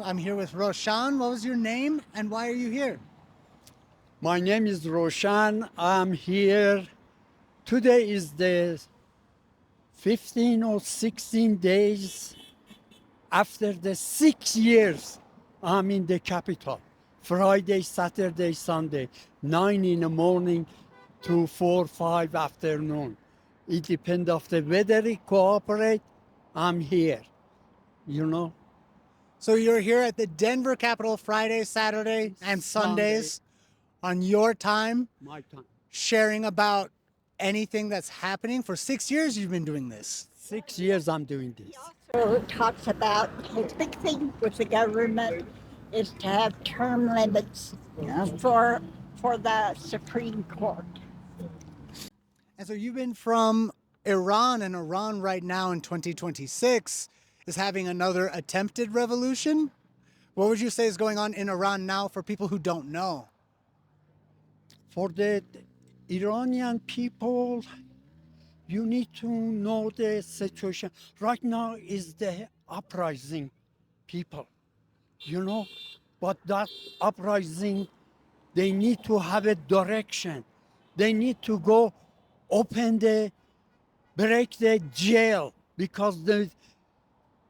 I'm here with Roshan. What was your name and why are you here? My name is Roshan. I'm here. Today is the 15 or 16 days after the 6 years I'm in the capital. Friday, Saturday, Sunday, 9 in the morning to 4, 5 afternoon. It depends of the weather, it cooperate, I'm here, you know. So you're here at the Denver Capitol Friday, Saturday, and Sundays on your time, My time. sharing about anything that's happening. For 6 years, you've been doing this. 6 years I'm doing this. Also talks about his big thing with the government is to have term limits for the Supreme Court. And so you've been from Iran, and Iran right now in 2026 is having another attempted revolution. What would you say is going on in Iran now for people who don't know? For the Iranian people, you need to know the situation. Right now is the uprising people, you know, but that uprising, they need to have a direction. They need to go break the jail because the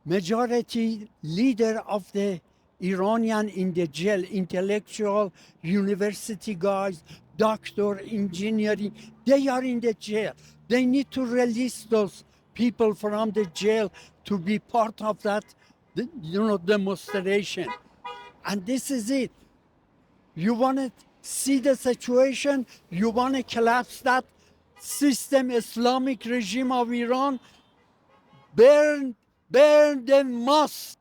majority leader of the Iranian in the jail, intellectual, university guys, doctor, engineering, they are in the jail. They need to release those people from the jail to be part of that, demonstration. And this is it. You want to see the situation, you want to collapse that system, Islamic regime of Iran, burn the mosque.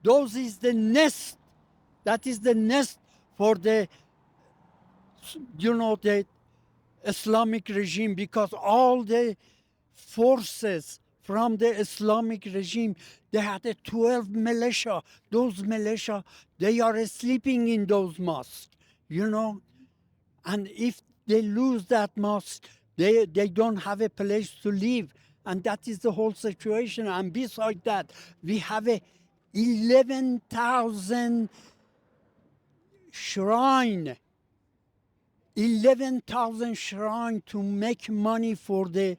Those is the nest. That is the nest for the Islamic regime, because all the forces from the Islamic regime, they had a 12 militia. Those militia, they are sleeping in those mosques, And if they lose that mosque, they don't have a place to live. And that is the whole situation. And besides that, we have a 11,000 shrine, 11,000 shrine to make money for the,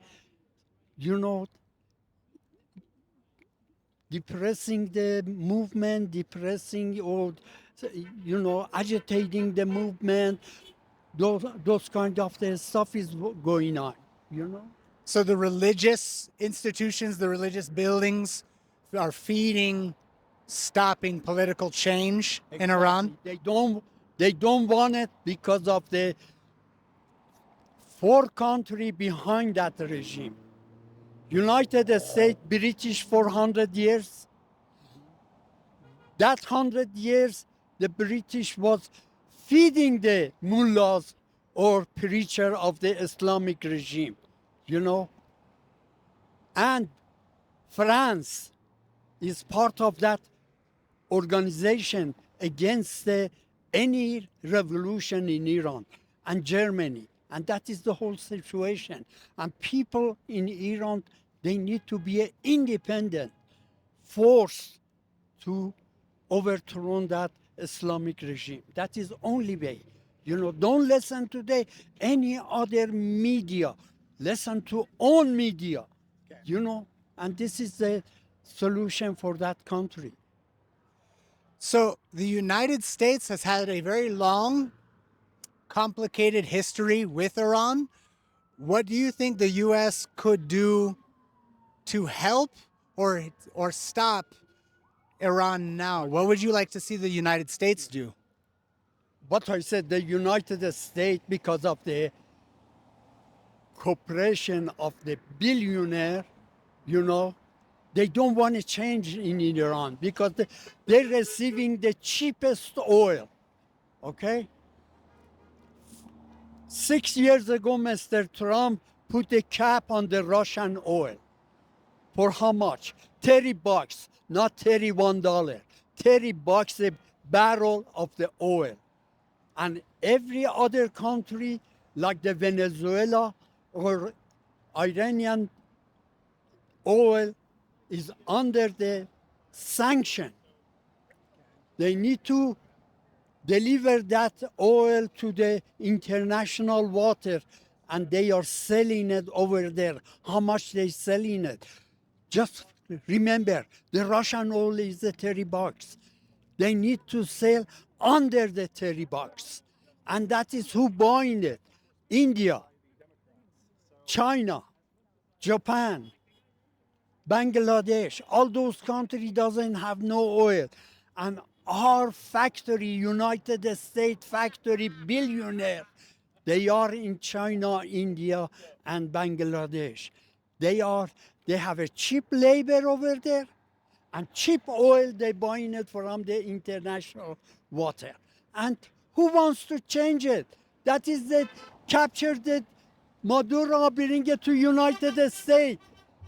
depressing the movement, agitating the movement. Those kind of the stuff is going on. So the religious institutions, the religious buildings are feeding, stopping political change in Iran. They don't want it because of the four country behind that regime. United States, British 400 years. That 100 years, the British was feeding the mullahs or preacher of the Islamic regime, And France is part of that organization against any revolution in Iran, and Germany. And that is the whole situation. And people in Iran, they need to be an independent force to overthrow that Islamic regime. That is the only way. Don't listen to any other media. Listen to own media, and this is the solution for that country. So the United States has had a very long, complicated history with Iran. What do you think the U.S. could do to help or stop Iran now? What would you like to see the United States do? What I said, the United States, because of the cooperation of the billionaire, they don't want to change in Iran because they're receiving the cheapest oil, okay? 6 years ago, Mr. Trump put a cap on the Russian oil. For how much? $30, not $31. $30 a barrel of the oil. And every other country, like the Venezuela or Iranian oil, is under the sanction. They need to deliver that oil to the international water, and they are selling it over there. How much they selling it? Just remember, the Russian oil is the 30 bucks. They need to sell under the 30 bucks. And that is who buying it. India, China, Japan, Bangladesh, all those countries doesn't have no oil. And our factory, United States factory billionaire, they are in China, India, and Bangladesh. They have a cheap labor over there and cheap oil. They buying it from the international water. And who wants to change it? That is the capture that Maduro bring it to United States.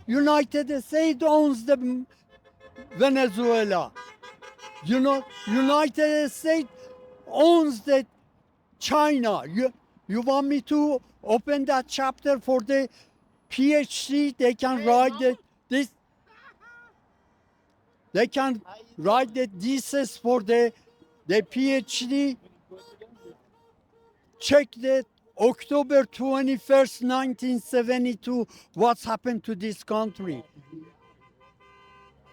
United States owns the Venezuela. You know, United States owns the China. You want me to open that chapter for the PhD? They can write this. They can write the thesis for the PhD. Check that October 21st, 1972, what's happened to this country.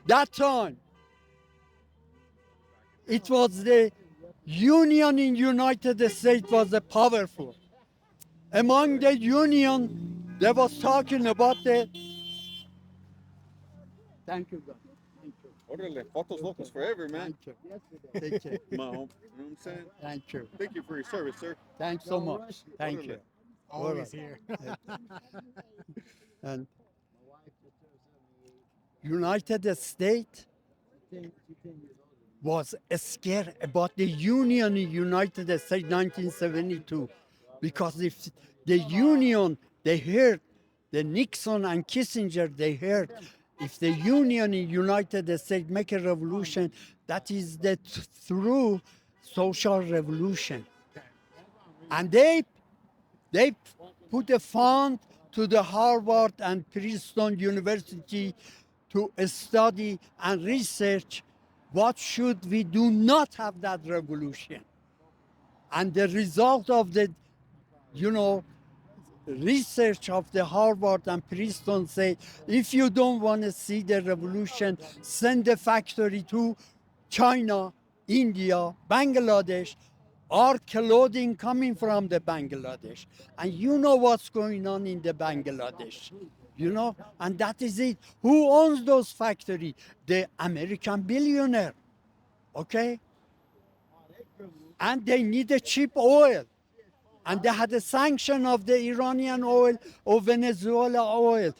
That time, it was the union in United States was the powerful. Among the union, they was talking about the. Thank you, God. Thank you. Orderly, photos forever, man. Thank you. Take care. My home. You know what I'm saying? Thank you. Thank you for your service, sir. Thanks so much. Thank you. Always here. And United States was scared about the Union in United States 1972 because if the Union, they heard, the Nixon and Kissinger, they heard, if the Union in United States make a revolution, that is the through social revolution. And they put a fund to the Harvard and Princeton University to study and research what should we do not have that revolution. And the result of the, research of the Harvard and Princeton say, if you don't want to see the revolution, send the factory to China, India, Bangladesh, or clothing coming from the Bangladesh. And you know what's going on in the Bangladesh. And that is it. Who owns those factories? The American billionaire, okay? And they need a cheap oil. And they had a sanction of the Iranian oil or Venezuela oil.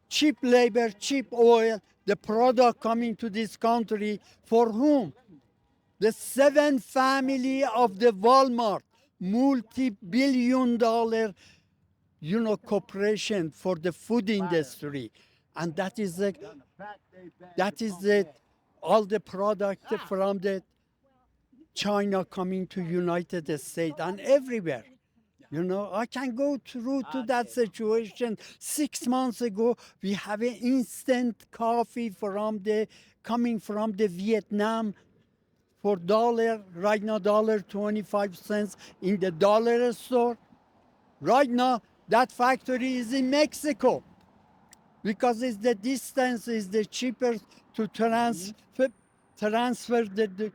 Cheap labor, cheap oil, the product coming to this country for whom? The 7 family of the Walmart, multi-billion-dollar corporation for the food industry. And that is all the product from the China coming to United States and everywhere. I can go through to that situation. 6 months ago, we have an instant coffee coming from the Vietnam for dollar, right now $1.25 in the dollar store. Right now, that factory is in Mexico because it's the distance is the cheaper to transfer the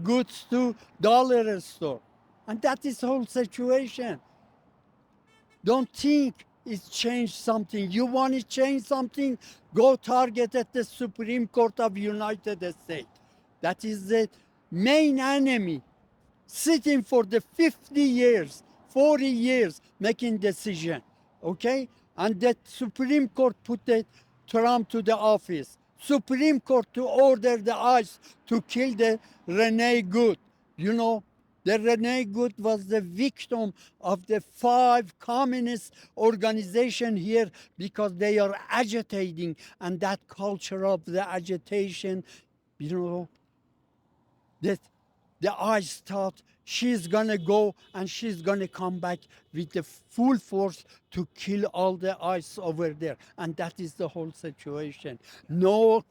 goods to dollar store. And that is the whole situation. Don't think it's changed something. You want to change something, go target at the Supreme Court of United States. That is the main enemy, sitting for the 50 years, 40 years, making decision, okay? And the Supreme Court put Trump to the office. Supreme Court to order the ICE to kill the Rene Good. The Rene Good was the victim of the 5 communist organizations here because they are agitating, and that culture of the agitation, that the ICE thought she's gonna go and she's gonna come back with the full force to kill all the ICE over there. And that is the whole situation. No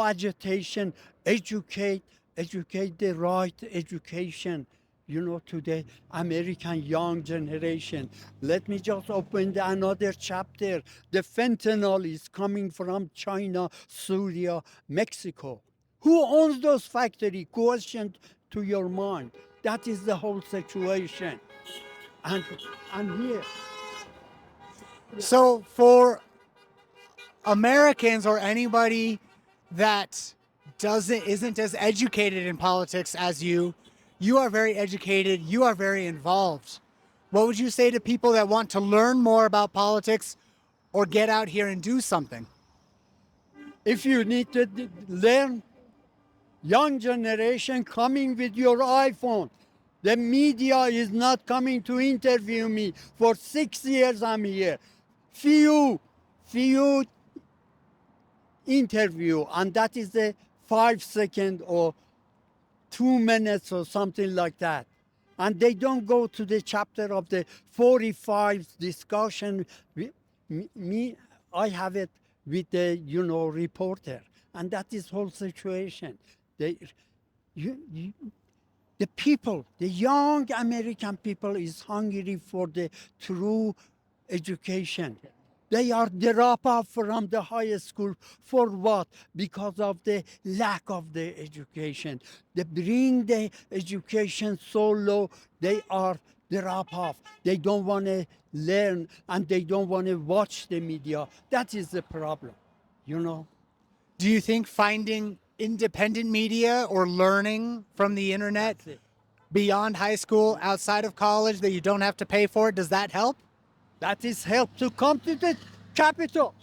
agitation, educate educate the right education, to the American young generation. Let me just open another chapter. The fentanyl is coming from China, Syria, Mexico. Who owns those factories? Question to your mind. That is the whole situation. And here, So for Americans or anybody that isn't as educated in politics as you are very educated, you are very involved. What would you say to people that want to learn more about politics or get out here and do something? if you need to learn, young generation coming with your iPhone. The media is not coming to interview me. For 6 years I'm here. Few interview, and that is the 5 second or 2 minutes or something like that. And they don't go to the chapter of the 45 discussion. Me, I have it with the reporter, and that is whole situation. They, the people, the young American people is hungry for the true education. They are drop off from the high school for what? Because of the lack of the education. They bring the education so low, they are drop off. They don't want to learn and they don't want to watch the media. That is the problem. Do you think finding independent media or learning from the internet That's it. beyond high school, outside of college, that you don't have to pay for, does that help? That is help to come to the capital.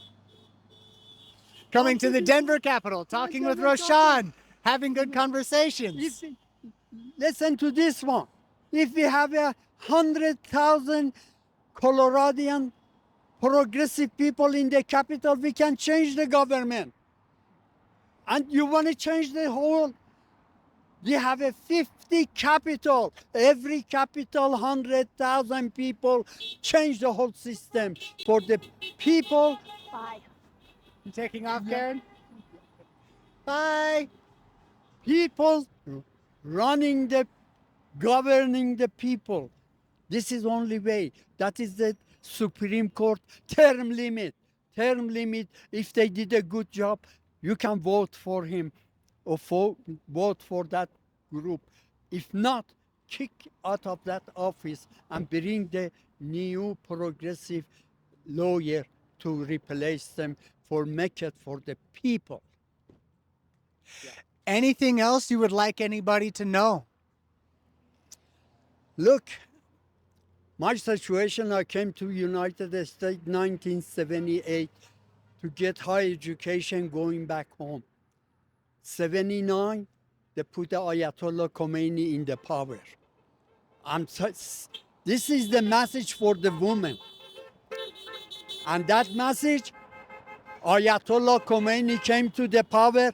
Coming to the Denver Capitol, talking with Roshan, having good conversations. Listen to this one. If we have 100,000 Coloradian progressive people in the capital, we can change the government. And you want to change the whole? We have a 50 capital. Every capital, 100,000 people. Change the whole system for the people. Bye. You taking off, Karen? Bye. People governing the people. This is only way. That is the Supreme Court term limit. Term limit. If they did a good job, you can vote for him or vote for that group. If not, kick out of that office and bring the new progressive lawyer to replace them for make it for the people. Anything else you would like anybody to know? Look, my situation, I came to United States 1978 to get high education going back home. 79, they put the Ayatollah Khomeini in the power. This is the message for the women. And that message, Ayatollah Khomeini came to the power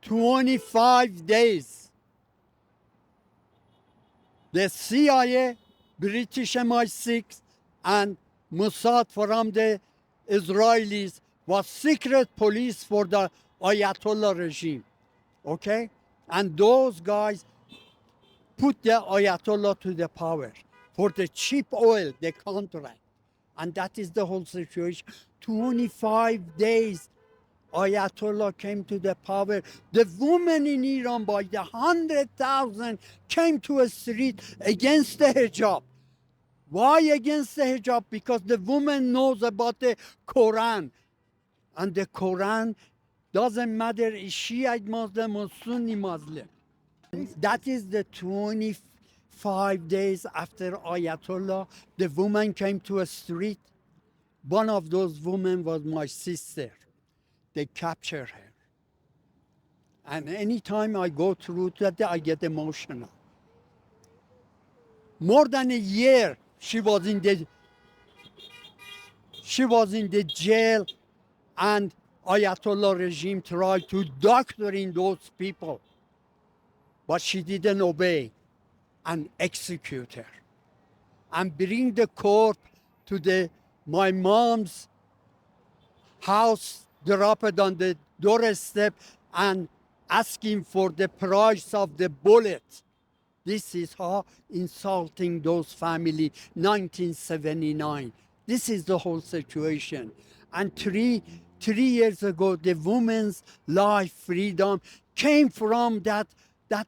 25 days. The CIA, British MI6, and Mossad from the Israelis was secret police for the Ayatollah regime. Okay? And those guys put the Ayatollah to the power for the cheap oil, the contract. And that is the whole situation. 25 days Ayatollah came to the power. The women in Iran by the 100,000 came to a street against the hijab. Why against the hijab? Because the woman knows about the Quran. And the Quran doesn't matter is Shiite Muslim or Sunni Muslim. That is the 25 days after Ayatollah, the woman came to a street. One of those women was my sister. They captured her. And anytime I go through that, I get emotional. More than a year, she was in the jail, and Ayatollah regime tried to doctoring those people, but she didn't obey and execute her and bring the court to my mom's house, drop it on the doorstep, and asking for the price of the bullet. This is how insulting those family. 1979. This is the whole situation. And three years ago, the women's life freedom came from that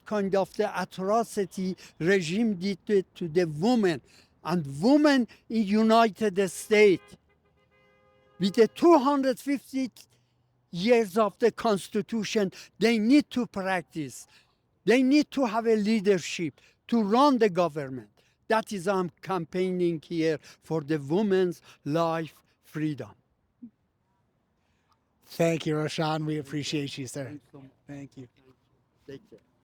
kind of the atrocity regime did to the women. And women in United States, with the 250 years of the Constitution, they need to practice. They need to have a leadership to run the government. That is, I'm campaigning here for the women's life freedom. Thank you, Roshan. We appreciate you, sir. Thanks so much. Thank you. Take care.